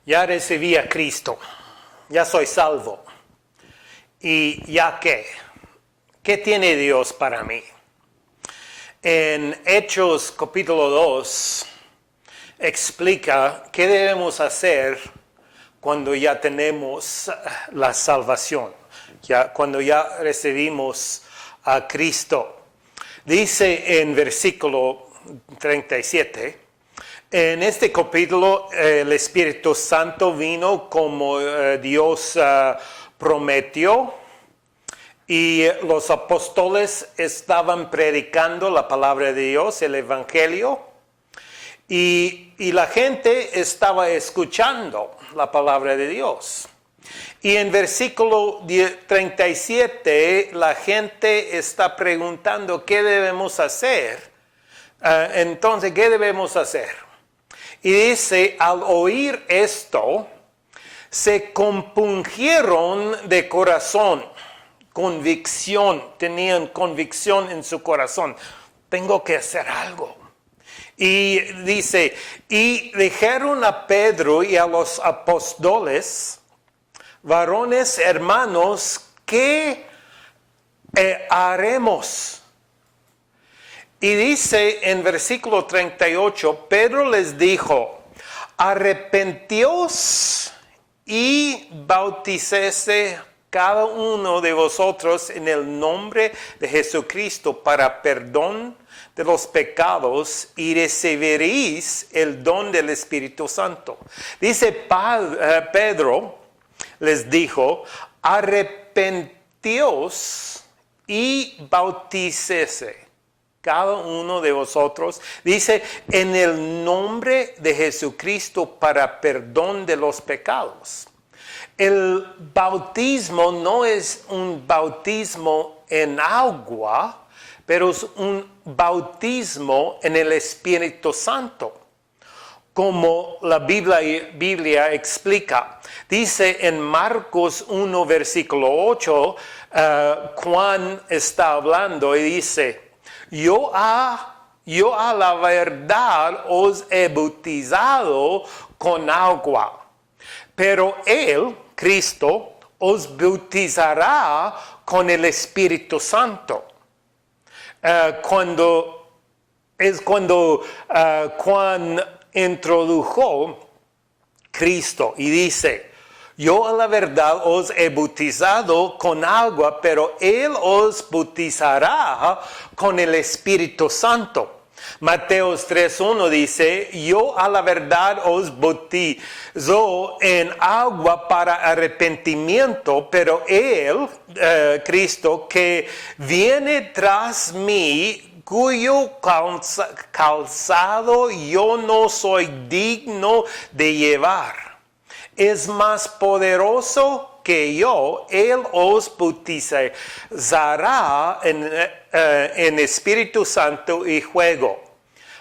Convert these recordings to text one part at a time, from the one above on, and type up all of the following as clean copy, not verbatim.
Ya recibí a Cristo, ya soy salvo. ¿Y ya qué? ¿Qué tiene Dios para mí? En Hechos capítulo 2 explica qué debemos hacer cuando ya tenemos la salvación, cuando ya recibimos a Cristo. Dice en versículo 37, en este capítulo el Espíritu Santo vino como Dios prometió, y los apóstoles estaban predicando la palabra de Dios, el Evangelio, y la gente estaba escuchando la palabra de Dios. Y en versículo 37 la gente está preguntando qué debemos hacer. Entonces, ¿qué debemos hacer? Y dice, al oír esto, se compungieron de corazón, tenían convicción en su corazón. Tengo que hacer algo. Y dice, y dijeron a Pedro y a los apóstoles, varones hermanos, ¿qué haremos? Y dice en versículo 38, Pedro les dijo, arrepentíos y bautícese cada uno de vosotros en el nombre de Jesucristo para perdón de los pecados y recibiréis el don del Espíritu Santo. Dice Pedro les dijo, arrepentíos y bautícese cada uno de vosotros, dice, en el nombre de Jesucristo para perdón de los pecados. El bautismo no es un bautismo en agua, pero es un bautismo en el Espíritu Santo, como la Biblia explica. Dice en Marcos 1, versículo 8, Juan está hablando y dice, yo a la verdad os he bautizado con agua, pero Él, Cristo, os bautizará con el Espíritu Santo. Cuando Juan introdujo Cristo y dice, yo a la verdad os he bautizado con agua, pero Él os bautizará con el Espíritu Santo. Mateos 3:1 dice, yo a la verdad os bautizo en agua para arrepentimiento, pero Él, Cristo, que viene tras mí, cuyo calzado yo no soy digno de llevar, es más poderoso que yo, Él os bautizará en Espíritu Santo y fuego.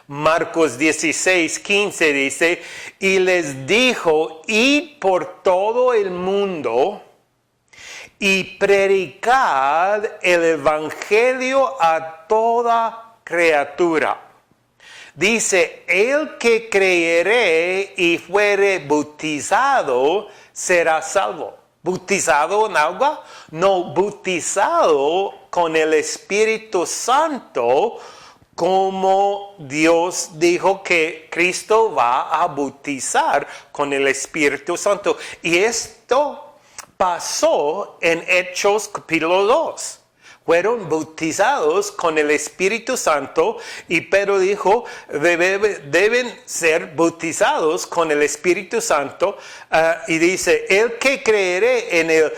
Marcos 16:15 dice, y les dijo, id por todo el mundo y predicad el Evangelio a toda criatura. Dice, el que creyere y fuere bautizado será salvo. ¿Bautizado en agua? No, bautizado con el Espíritu Santo, como Dios dijo que Cristo va a bautizar con el Espíritu Santo. Y esto pasó en Hechos capítulo 2. Fueron bautizados con el Espíritu Santo y Pedro dijo, deben ser bautizados con el Espíritu Santo. Y dice, el que creyere en él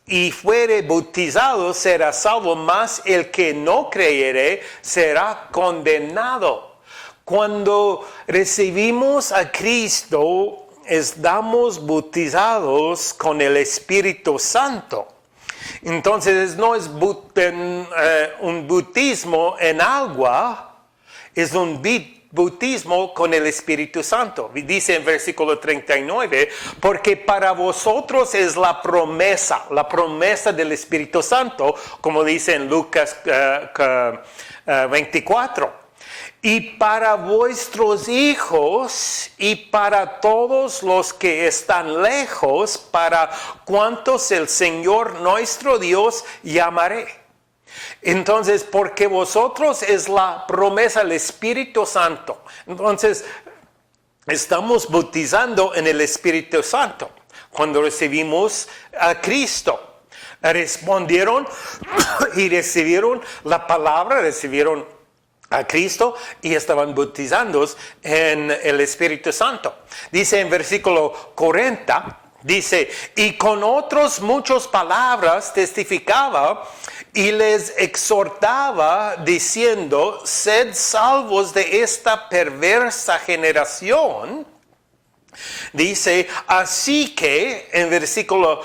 y fuere bautizado será salvo, mas el que no creyere será condenado. Cuando recibimos a Cristo, estamos bautizados con el Espíritu Santo. Entonces no es un bautismo en agua, es un bautismo con el Espíritu Santo. Dice en versículo 39, porque para vosotros es la promesa del Espíritu Santo, como dice en Lucas 24. y para vuestros hijos y para todos los que están lejos, para cuantos el Señor nuestro Dios llamaré. Entonces, porque vosotros es la promesa del Espíritu Santo. Entonces, estamos bautizando en el Espíritu Santo cuando recibimos a Cristo. Respondieron y recibieron la palabra, recibieron a Cristo y estaban bautizados en el Espíritu Santo. Dice en versículo 40, dice, y con otras muchas palabras testificaba y les exhortaba diciendo, sed salvos de esta perversa generación. Dice, así que, en versículo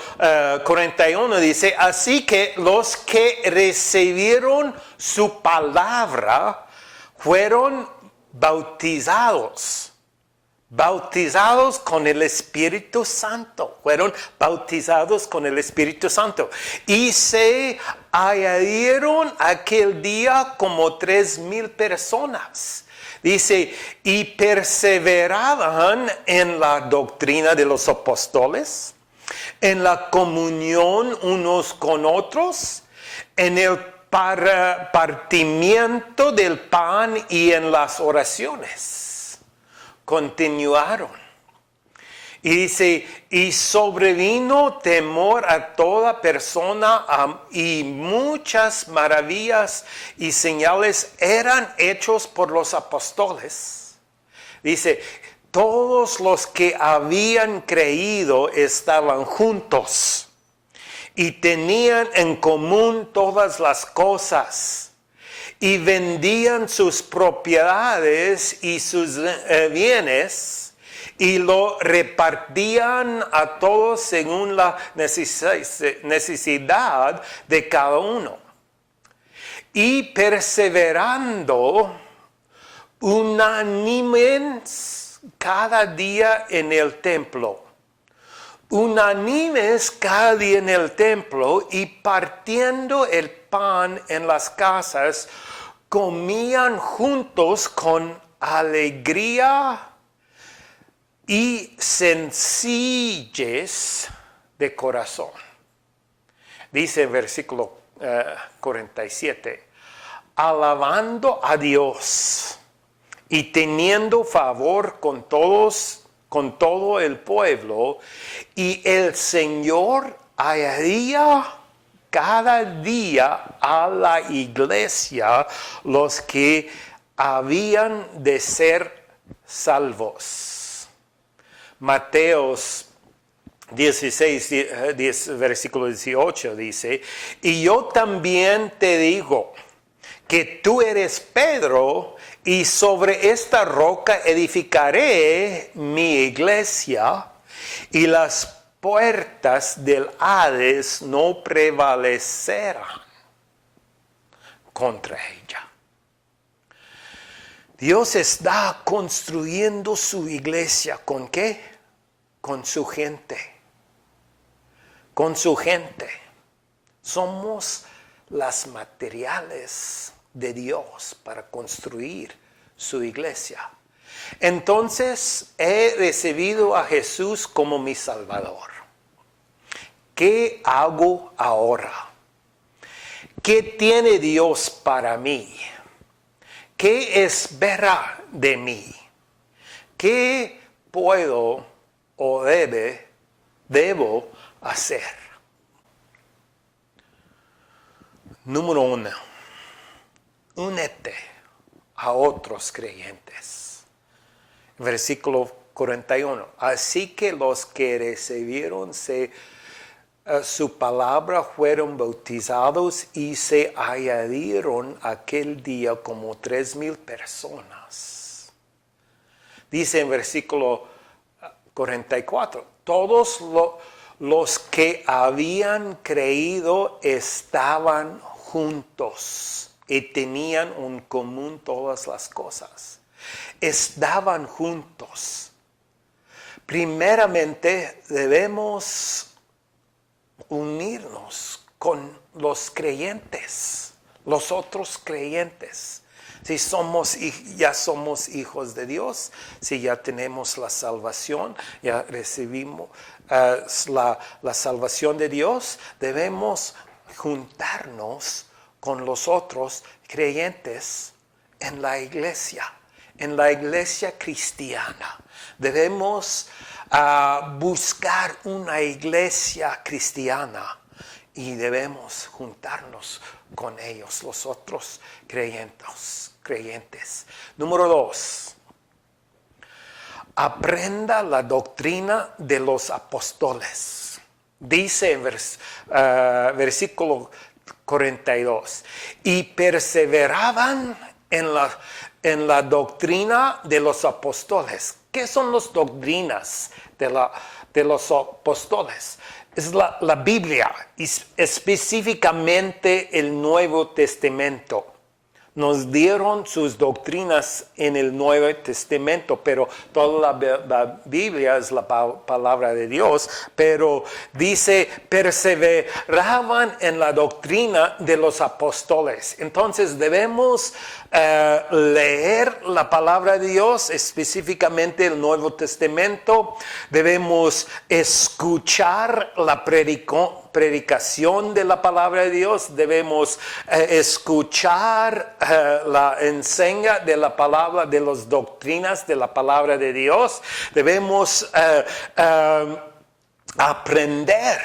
41 dice, así que los que recibieron su palabra fueron bautizados con el Espíritu Santo, fueron bautizados con el Espíritu Santo. Y se añadieron aquel día como 3,000 personas. Dice, y perseveraban en la doctrina de los apóstoles, en la comunión unos con otros, en el partimiento del pan y en las oraciones. Continuaron. Y dice, y sobrevino temor a toda persona y muchas maravillas y señales eran hechos por los apóstoles. Dice, todos los que habían creído estaban juntos y tenían en común todas las cosas y vendían sus propiedades y sus bienes y lo repartían a todos según la necesidad de cada uno. Y perseverando unánimes cada día en el templo. Unánimes cada día en el templo y partiendo el pan en las casas, comían juntos con alegría y sencillez de corazón. Dice en versículo 47, alabando a Dios y teniendo favor con todos, con todo el pueblo, y el Señor añadía cada día a la iglesia los que habían de ser salvos. Mateos 16, versículo 18 dice, y yo también te digo que tú eres Pedro y sobre esta roca edificaré mi iglesia y las puertas del Hades no prevalecerán contra ella. Dios está construyendo su iglesia. ¿Con qué? Con su gente. Con su gente. Somos las materiales de Dios para construir su iglesia. Entonces he recibido a Jesús como mi Salvador. ¿Qué hago ahora? ¿Qué tiene Dios para mí? ¿Qué espera de mí? ¿Qué puedo o debo hacer? Número 1. Únete a otros creyentes. Versículo 41. Así que los que recibieron su palabra fueron bautizados y se añadieron aquel día como 3,000 personas. Dice en versículo 44, todos los que habían creído estaban juntos y tenían en común todas las cosas. Estaban juntos. Primeramente debemos unirnos con los creyentes, los otros creyentes. Si ya somos hijos de Dios, si ya tenemos la salvación, ya recibimos la salvación de Dios, debemos juntarnos con los otros creyentes en la iglesia cristiana. Debemos buscar una iglesia cristiana y debemos juntarnos con ellos, los otros creyentes. Número 2. Aprenda la doctrina de los apóstoles. Dice en versículo 42, y perseveraban en la doctrina de los apóstoles. ¿Qué son las doctrinas de los apóstoles? Es la Biblia, específicamente el Nuevo Testamento. Nos dieron sus doctrinas en el Nuevo Testamento, pero toda la Biblia es la palabra de Dios. Pero dice, perseveraban en la doctrina de los apóstoles. Entonces debemos leer la palabra de Dios, específicamente el Nuevo Testamento. Debemos escuchar la predicación de la palabra de Dios. Debemos escuchar la enseña de la palabra, de las doctrinas de la palabra de Dios. Debemos aprender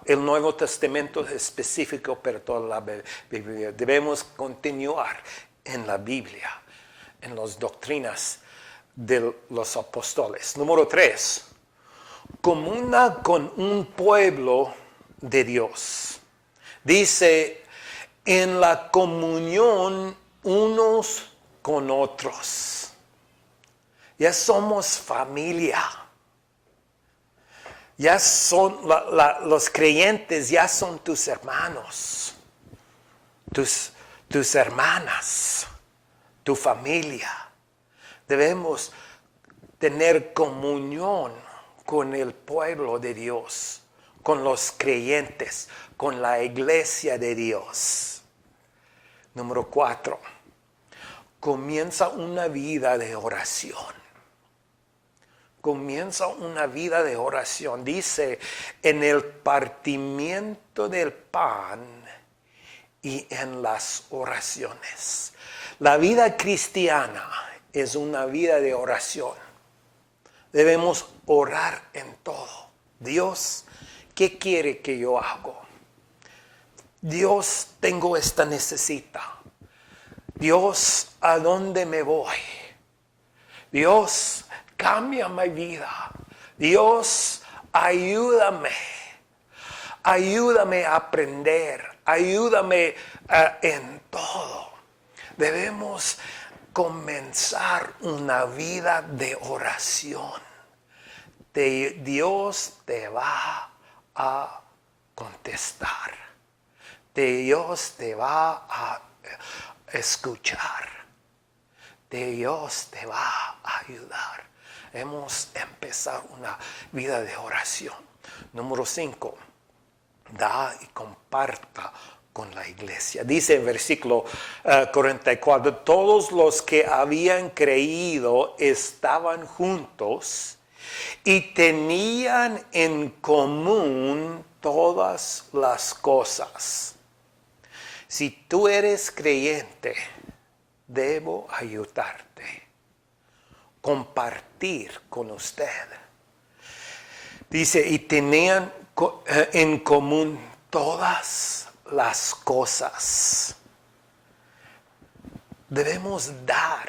el Nuevo Testamento específico para toda la Biblia. Debemos continuar en la Biblia, en las doctrinas de los apóstoles. Número 3. Comuna con un pueblo de Dios. Dice, en la comunión unos con otros. Ya somos familia. Ya son los creyentes, ya son tus hermanos, tus hermanas, tu familia. Debemos tener comunión con el pueblo de Dios, con los creyentes, con la iglesia de Dios. Número 4. Comienza una vida de oración. Comienza una vida de oración. Dice, en el partimiento del pan y en las oraciones. La vida cristiana es una vida de oración. Debemos orar en todo. Dios, ¿qué quiere que yo haga? Dios, tengo esta necesidad. Dios, ¿a dónde me voy? Dios, cambia mi vida. Dios, ayúdame. Ayúdame a aprender. Ayúdame en todo. Debemos comenzar una vida de oración. Dios te va a contestar. Dios te va a escuchar. Dios te va a ayudar. Hemos empezado una vida de oración. Número 5. Da y comparta con la iglesia. Dice en versículo 44, todos los que habían creído estaban juntos y tenían en común todas las cosas. Si tú eres creyente, debo ayudarte, compartir con usted. Dice, y tenían en común todas las cosas. Debemos dar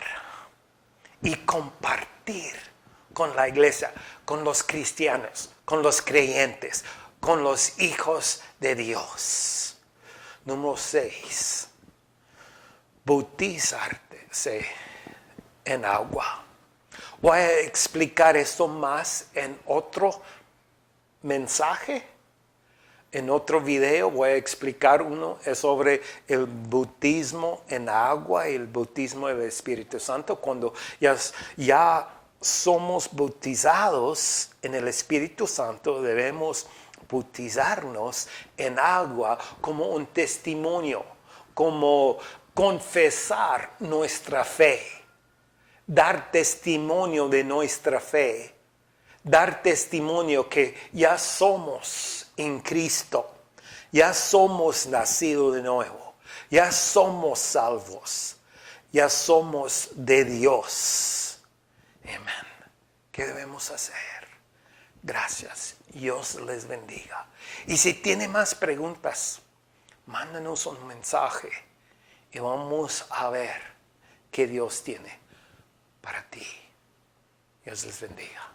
y compartir con la iglesia, con los cristianos, con los creyentes, con los hijos de Dios. Número 6. Bautizarse en agua. Voy a explicar esto más en otro mensaje. En otro video voy a explicar uno sobre el bautismo en agua y el bautismo del Espíritu Santo. Cuando ya somos bautizados en el Espíritu Santo, debemos bautizarnos en agua como un testimonio, como confesar nuestra fe, dar testimonio de nuestra fe, dar testimonio que ya somos en Cristo, ya somos nacidos de nuevo, ya somos salvos, ya somos de Dios. Amén. ¿Qué debemos hacer? Gracias. Dios les bendiga. Y si tiene más preguntas, mándanos un mensaje y vamos a ver qué Dios tiene para ti. Dios les bendiga.